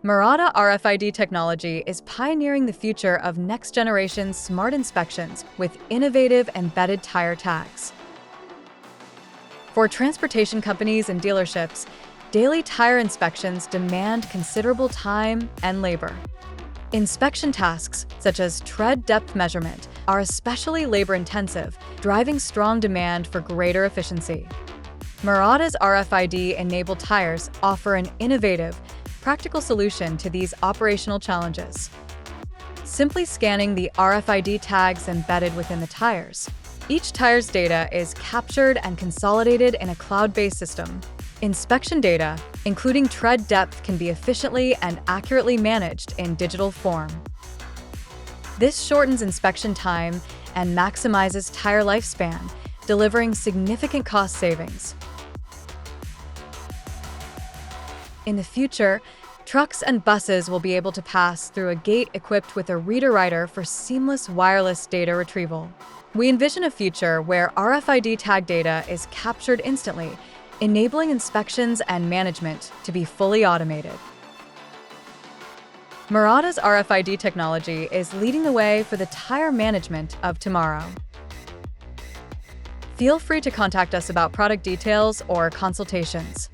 Murata RFID technology is pioneering the future of next-generation smart inspections with innovative embedded tire tags. For transportation companies and dealerships, daily tire inspections demand considerable time and labor. Inspection tasks, such as tread depth measurement, are especially labor-intensive, driving strong demand for greater efficiency. Murata's RFID-enabled tires offer an innovative, practical solution to these operational challenges. Simply scanning the RFID tags embedded within the tires, each tire's data is captured and consolidated in a cloud-based system. Inspection data, including tread depth, can be efficiently and accurately managed in digital form. This shortens inspection time and maximizes tire lifespan, delivering significant cost savings. In the future, trucks and buses will be able to pass through a gate equipped with a reader-writer for seamless wireless data retrieval. We envision a future where RFID tag data is captured instantly, enabling inspections and management to be fully automated. Murata's RFID technology is leading the way for the tire management of tomorrow. Feel free to contact us about product details or consultations.